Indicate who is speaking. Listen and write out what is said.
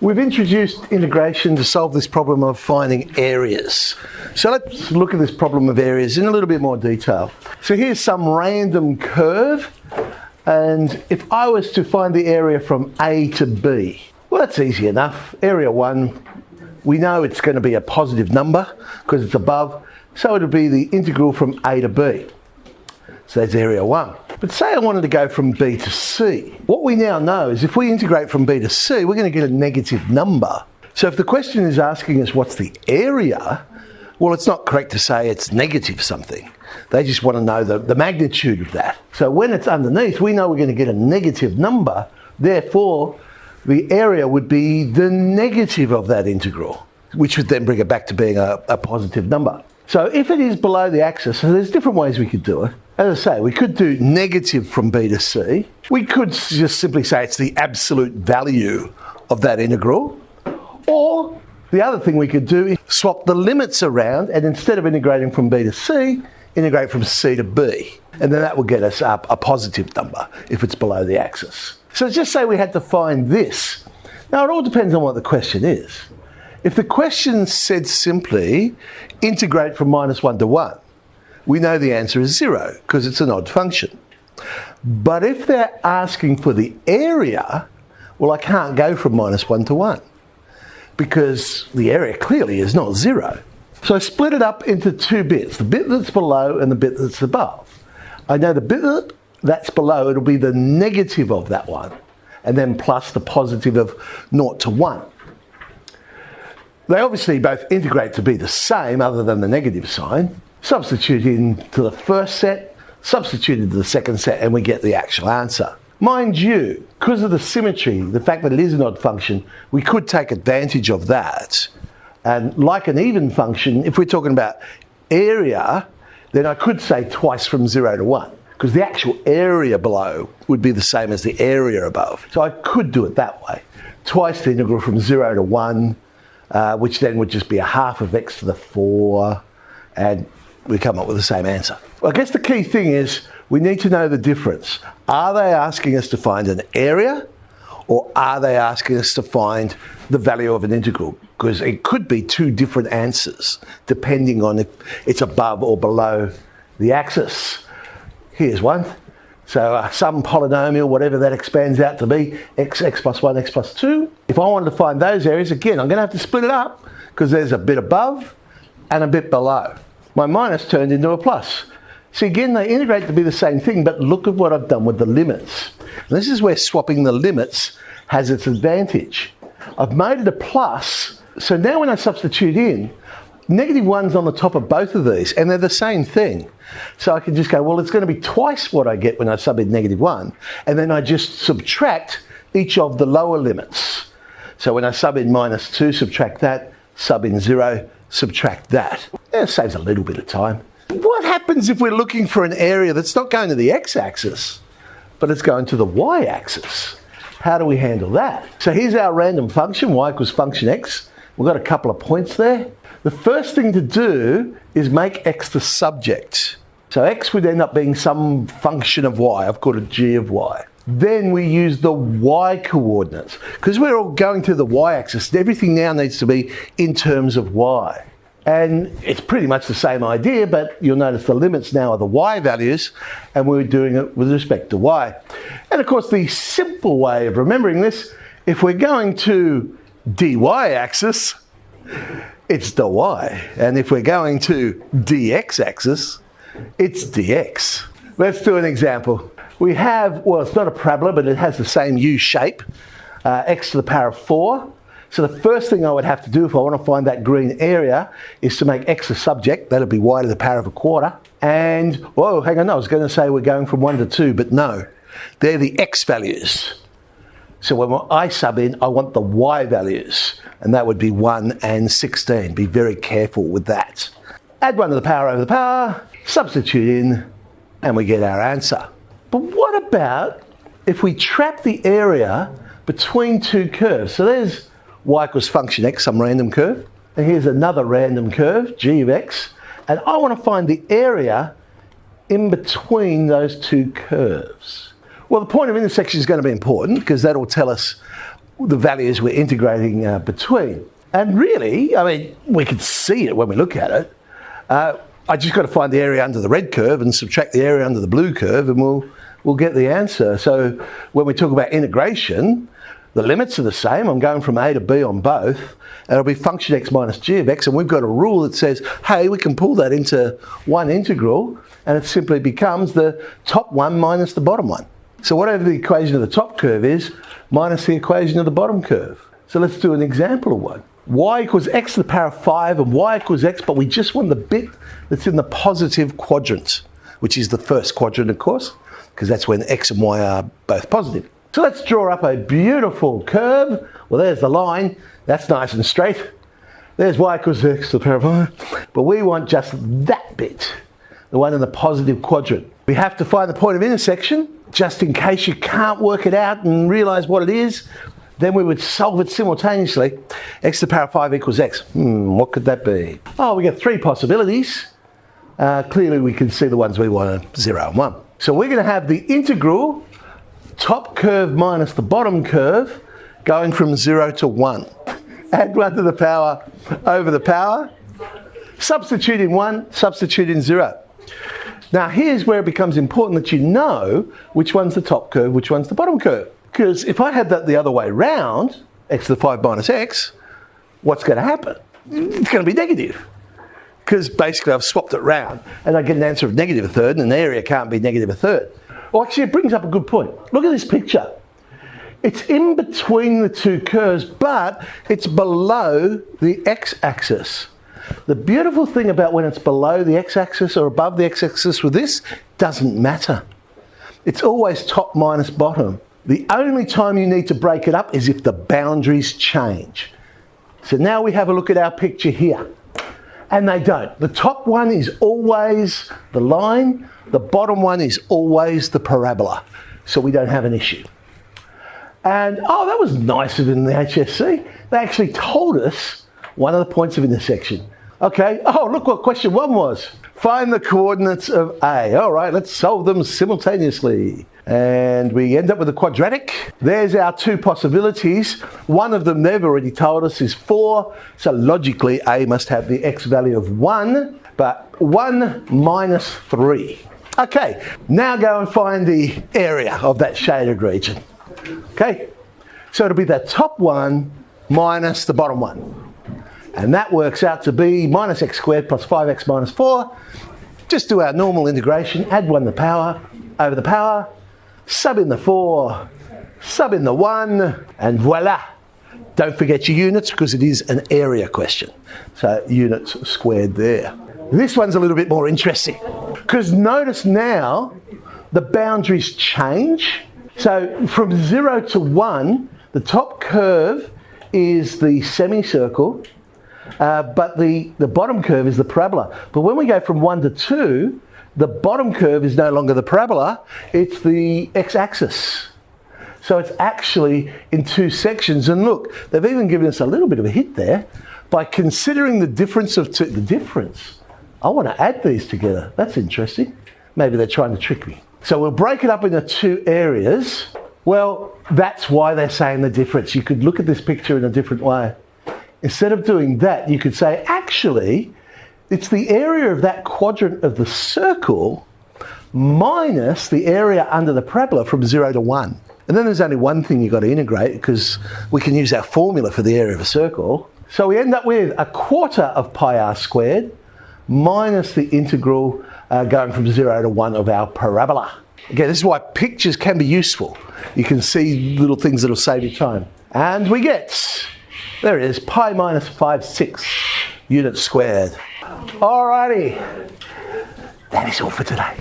Speaker 1: We've introduced integration to solve this problem of finding areas. So let's look at this problem of areas in a little bit more detail. So here's some random curve, and if I was to find the area from A to B, well, that's easy enough. Area 1, we know it's going to be a positive number because it's above, so it'll be the integral from A to B. So that's area 1. But say I wanted to go from B to C. What we now know is if we integrate from B to C, we're going to get a negative number. So if the question is asking us what's the area, well, it's not correct to say it's negative something. They just want to know the magnitude of that. So when it's underneath, we know we're going to get a negative number. Therefore, the area would be the negative of that integral, which would then bring it back to being a positive number. So if it is below the axis, so there's different ways we could do it. As I say, we could do negative from B to C. We could just simply say it's the absolute value of that integral. Or the other thing we could do is swap the limits around, and instead of integrating from B to C, integrate from C to B. And then that will get us up a positive number if it's below the axis. So let's just say we had to find this. Now it all depends on what the question is. If the question said simply, integrate from -1 to 1, we know the answer is 0 because it's an odd function. But if they're asking for the area, well, I can't go from -1 to 1 because the area clearly is not 0. So I split it up into two bits, the bit that's below and the bit that's above. I know the bit that's below, it'll be the negative of that one, and then plus the positive of 0 to 1. They obviously both integrate to be the same other than the negative sign. Substitute into the first set, substitute into the second set, and we get the actual answer. Mind you, because of the symmetry, the fact that it is an odd function, we could take advantage of that. And like an even function, if we're talking about area, then I could say twice from 0 to 1, because the actual area below would be the same as the area above. So I could do it that way. Twice the integral from 0 to 1, which then would just be a half of x to the 4, and we come up with the same answer. Well, I guess the key thing is we need to know the difference. Are they asking us to find an area, or are they asking us to find the value of an integral? Because it could be two different answers depending on if it's above or below the axis. Here's one. So some polynomial, whatever that expands out to be, x plus 1, x plus 2. If I wanted to find those areas, again, I'm going to have to split it up because there's a bit above and a bit below. My minus turned into a plus. See, again, they integrate to be the same thing, but look at what I've done with the limits. And this is where swapping the limits has its advantage. I've made it a plus, so now when I substitute in, -1's on the top of both of these, and they're the same thing. So I can just go, well, it's going to be twice what I get when I sub in -1, and then I just subtract each of the lower limits. So when I sub in -2, subtract that, sub in 0, subtract that. It saves a little bit of time. What happens if we're looking for an area that's not going to the x-axis, but it's going to the y-axis? How do we handle that? So here's our random function, y equals function x. We've got a couple of points there. The first thing to do is make x the subject. So x would end up being some function of y. I've called it g of y. Then we use the y coordinates. Because we're all going to the y-axis, everything now needs to be in terms of y. And it's pretty much the same idea, but you'll notice the limits now are the y values, and we're doing it with respect to y. And of course, the simple way of remembering this, if we're going to dy axis, it's dy. And if we're going to dx axis, it's dx. Let's do an example. We have, well, it's not a parabola, but it has the same U shape, x to the power of 4. So the first thing I would have to do if I want to find that green area is to make x a subject. That'll be y to the power of a quarter. And, whoa, hang on, I was going to say we're going from 1 to 2, but no. They're the x values. So when I sub in, I want the y values. And that would be 1 and 16. Be very careful with that. Add 1 to the power over the power, substitute in, and we get our answer. But what about if we trap the area between two curves? So there's y equals function x, some random curve. And here's another random curve, g of x. And I want to find the area in between those two curves. Well, the point of intersection is going to be important because that will tell us the values we're integrating between. And really, I mean, we can see it when we look at it. I just got to find the area under the red curve and subtract the area under the blue curve, and we'll get the answer. So when we talk about integration, the limits are the same. I'm going from A to B on both, and it'll be function x minus g of x, and we've got a rule that says, hey, we can pull that into one integral, and it simply becomes the top one minus the bottom one. So whatever the equation of the top curve is, minus the equation of the bottom curve. So let's do an example of one. Y equals x to the power of 5 and y equals x, but we just want the bit that's in the positive quadrant, which is the first quadrant, of course, because that's when x and y are both positive. So let's draw up a beautiful curve. Well, there's the line. That's nice and straight. There's y equals x to the power of 5. But we want just that bit, the one in the positive quadrant. We have to find the point of intersection, just in case you can't work it out and realise what it is. Then we would solve it simultaneously. X to the power of 5 equals x. What could that be? Oh, we got three possibilities. Clearly we can see the ones we want, 0 and 1. So we're going to have the integral top curve minus the bottom curve going from 0 to 1. Add 1 to the power over the power. Substitute in 1, substitute in 0. Now here's where it becomes important that you know which one's the top curve, which one's the bottom curve. Because if I had that the other way round, x to the 5 minus x, what's going to happen? It's going to be negative. Because basically I've swapped it round and I get an answer of negative a third, and the area can't be negative a third. Well, actually it brings up a good point. Look at this picture. It's in between the two curves, but it's below the x-axis. The beautiful thing about when it's below the x-axis or above the x-axis with this, doesn't matter. It's always top minus bottom. The only time you need to break it up is if the boundaries change. So now we have a look at our picture here. And they don't. The top one is always the line, the bottom one is always the parabola. So we don't have an issue. And oh, that was nicer than the HSC. They actually told us one of the points of intersection. Okay, oh, look what question 1 was. Find the coordinates of A. All right, let's solve them simultaneously. And we end up with a quadratic. There's our two possibilities. One of them they've already told us is 4. So logically, A must have the x value of 1, but 1 minus 3. Okay, now go and find the area of that shaded region. Okay, so it'll be the top one minus the bottom one. And that works out to be minus x squared plus 5x minus 4. Just do our normal integration, add 1 to the power over the power, sub in the 4, sub in the 1, and voila. Don't forget your units because it is an area question. So units squared there. This one's a little bit more interesting because notice now the boundaries change. So from 0 to 1, the top curve is the semicircle, but the bottom curve is the parabola. But when we go from 1 to 2, the bottom curve is no longer the parabola, it's the x-axis. So it's actually in 2 sections. And look, they've even given us a little bit of a hint there by considering the difference of two. The difference? I want to add these together. That's interesting. Maybe they're trying to trick me. So we'll break it up into 2 areas. Well, that's why they're saying the difference. You could look at this picture in a different way. Instead of doing that, you could say, actually, it's the area of that quadrant of the circle minus the area under the parabola from 0 to 1. And then there's only one thing you've got to integrate because we can use our formula for the area of a circle. So we end up with a quarter of pi r squared minus the integral going from 0 to 1 of our parabola. Again, this is why pictures can be useful. You can see little things that will save you time. And we get, there it is, pi minus 5/6 units squared. Alrighty, that is all for today.